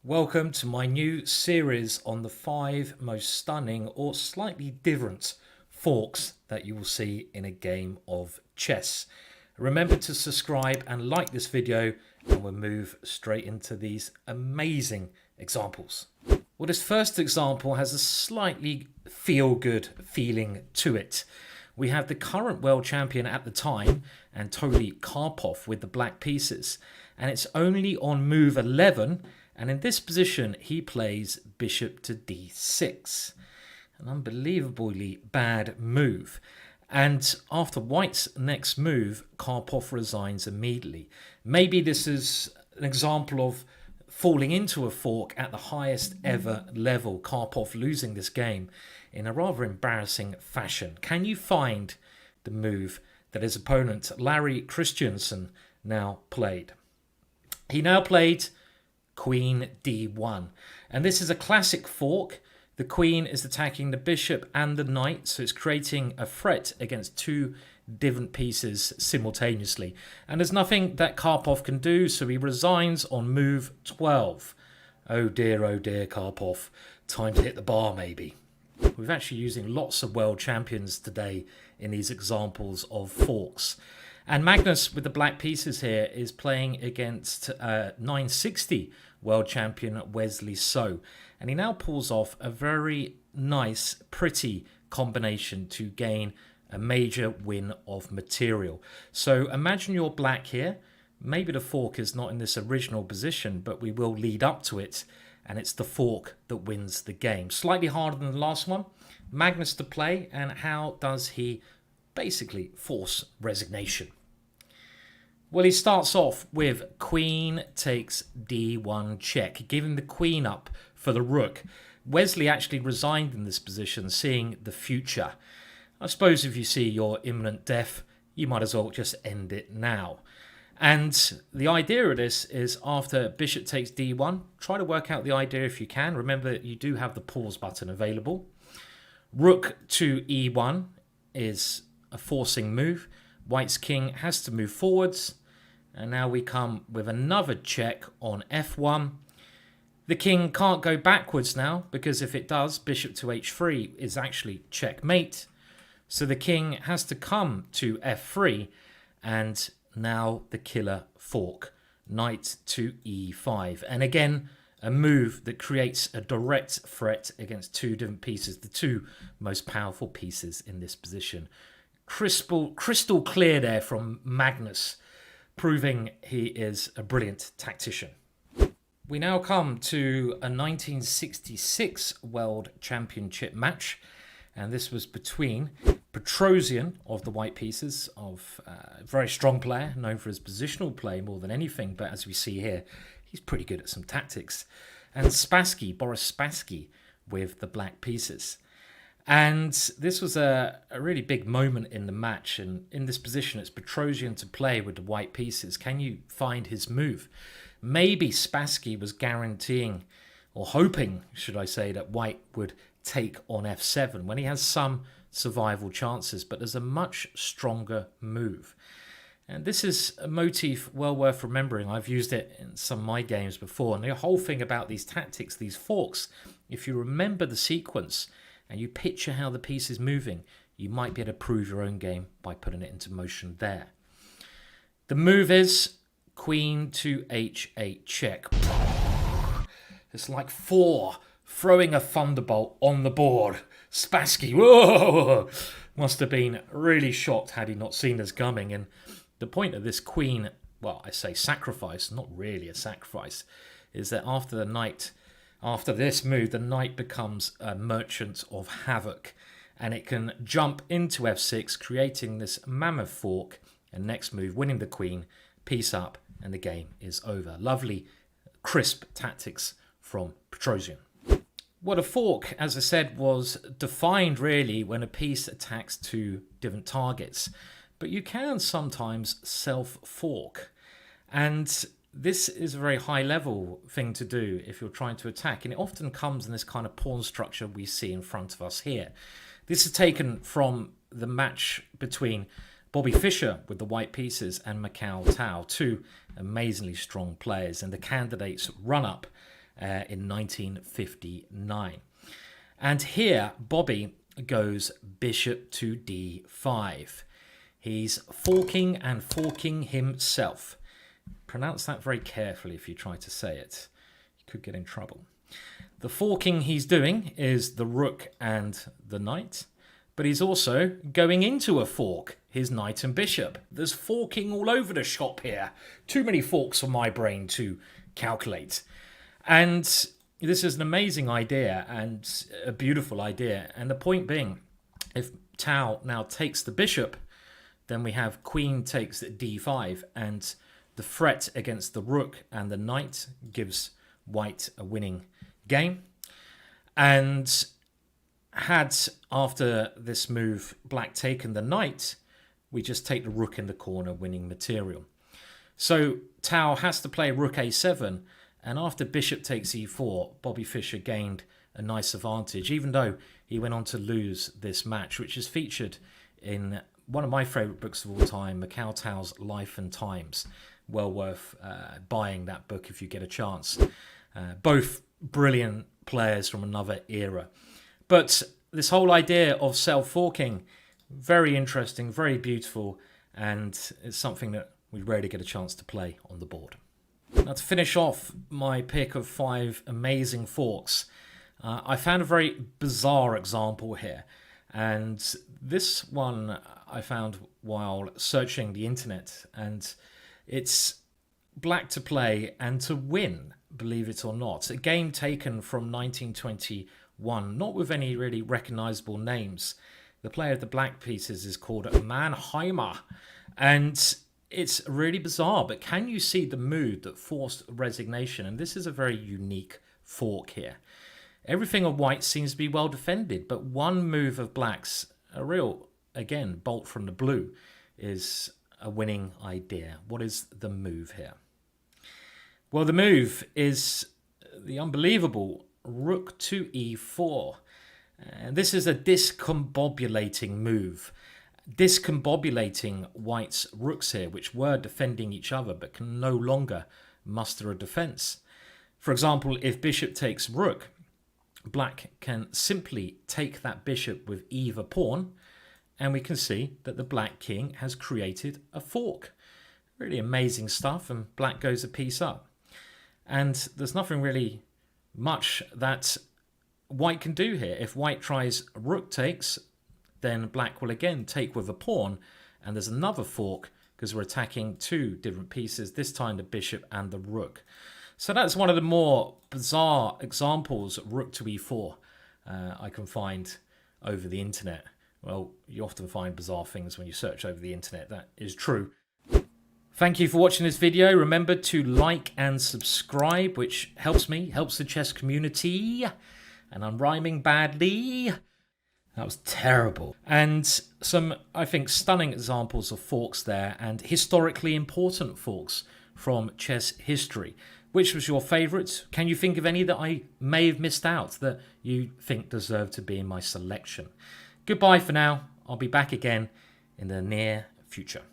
Welcome to my new series on the 5 most stunning or slightly different forks that you will see in a game of chess. Remember to subscribe and like this video, and we'll move straight into these amazing examples. Well, this first example has a slightly feel-good feeling to it. We have the current world champion at the time, Anatoly Karpov, with the black pieces, and it's only on move 11. And in this position, he plays bishop to d6. An unbelievably bad move. And after white's next move, Karpov resigns immediately. Maybe this is an example of falling into a fork at the highest ever level. Karpov losing this game in a rather embarrassing fashion. Can you find the move that his opponent, Larry Christensen, now played? He now played Queen d1, and this is a classic fork. The queen is attacking the bishop and the knight, so it's creating a threat against two different pieces simultaneously, and there's nothing that Karpov can do, so he resigns on move 12. Oh dear, Karpov, time to hit the bar. Maybe we're actually using lots of world champions today in these examples of forks. And Magnus, with the black pieces here, is playing against 960 world champion Wesley So. And he now pulls off a very nice, pretty combination to gain a major win of material. So imagine you're black here. Maybe the fork is not in this original position, but we will lead up to it. And it's the fork that wins the game. Slightly harder than the last one. Magnus to play, and how does he basically force resignation? Well, he starts off with queen takes d1 check, giving the queen up for the rook. Wesley actually resigned in this position, seeing the future. I suppose if you see your imminent death, you might as well just end it now. And the idea of this is after bishop takes d1, try to work out the idea if you can. Remember, you do have the pause button available. Rook to e1 is a forcing move. White's king has to move forwards. And now we come with another check on f1. The king can't go backwards now, because if it does, bishop to h3 is actually checkmate. So the king has to come to f3, and now the killer fork, knight to e5. And again, a move that creates a direct threat against two different pieces, the two most powerful pieces in this position. Crystal clear there from Magnus, proving he is a brilliant tactician. We now come to a 1966 World Championship match, and this was between Petrosian of the white pieces, of a very strong player, known for his positional play more than anything, but as we see here, he's pretty good at some tactics, and Spassky, Boris Spassky, with the black pieces. And this was a really big moment in the match, and in this position it's Petrosian to play with the white pieces. Can you find his move? Maybe Spassky was guaranteeing, or hoping, should I say, that white would take on f7 when he has some survival chances, but there's a much stronger move. And this is a motif well worth remembering. I've used it in some of my games before, and the whole thing about these tactics, these forks, if you remember the sequence and you picture how the piece is moving, you might be able to prove your own game by putting it into motion there. The move is queen to h8 check. It's like 4 throwing a thunderbolt on the board. Spassky, whoa, must have been really shocked had he not seen this coming. And the point of this queen, well, I say sacrifice, not really a sacrifice, is that after this move, the knight becomes a merchant of havoc, and it can jump into f6, creating this mammoth fork, and next move, winning the queen, piece up, and the game is over. Lovely, crisp tactics from Petrosian. Well, a fork, as I said, was defined really when a piece attacks two different targets, but you can sometimes self-fork, and this is a very high-level thing to do if you're trying to attack, and it often comes in this kind of pawn structure we see in front of us here. This is taken from the match between Bobby Fischer with the white pieces and Macau Tao, two amazingly strong players, and the candidates run up in 1959. And here, Bobby goes bishop to d5. He's forking and forking himself. Pronounce that very carefully if you try to say it. You could get in trouble. The forking he's doing is the rook and the knight, but he's also going into a fork, his knight and bishop. There's forking all over the shop here. Too many forks for my brain to calculate. And this is an amazing idea and a beautiful idea. And the point being, if Tau now takes the bishop, then we have queen takes d5, and the threat against the rook and the knight gives white a winning game. And had, after this move, black taken the knight, we just take the rook in the corner, winning material. So Tau has to play rook a7, and after bishop takes e4, Bobby Fischer gained a nice advantage, even though he went on to lose this match, which is featured in one of my favourite books of all time, Macau Tau's Life and Times. Well worth buying that book if you get a chance. Both brilliant players from another era. But this whole idea of self-forking, very interesting, very beautiful, and it's something that we rarely get a chance to play on the board. Now, to finish off my pick of 5 amazing forks, I found a very bizarre example here. And this one I found while searching the internet, and it's black to play and to win, believe it or not. A game taken from 1921, not with any really recognizable names. The player of the black pieces is called Mannheimer, and it's really bizarre, but can you see the mood that forced resignation? And this is a very unique fork here. Everything of white seems to be well defended, but one move of black's, a real, again, bolt from the blue, is a winning idea. What is the move here? Well, the move is the unbelievable rook to e4. And this is a discombobulating move. Discombobulating white's rooks here, which were defending each other but can no longer muster a defense. For example, if bishop takes rook, black can simply take that bishop with either pawn, and we can see that the black king has created a fork. Really amazing stuff, and black goes a piece up. And there's nothing really much that white can do here. If white tries rook takes, then black will again take with a pawn, and there's another fork because we're attacking 2 different pieces, this time the bishop and the rook. So that's one of the more bizarre examples of rook to e4 I can find over the internet. Well, you often find bizarre things when you search over the internet, that is true. Thank you for watching this video. Remember to like and subscribe, which helps me, helps the chess community. And I'm rhyming badly. That was terrible. And some, I think, stunning examples of forks there, and historically important forks from chess history. Which was your favourite? Can you think of any that I may have missed out that you think deserve to be in my selection? Goodbye for now. I'll be back again in the near future.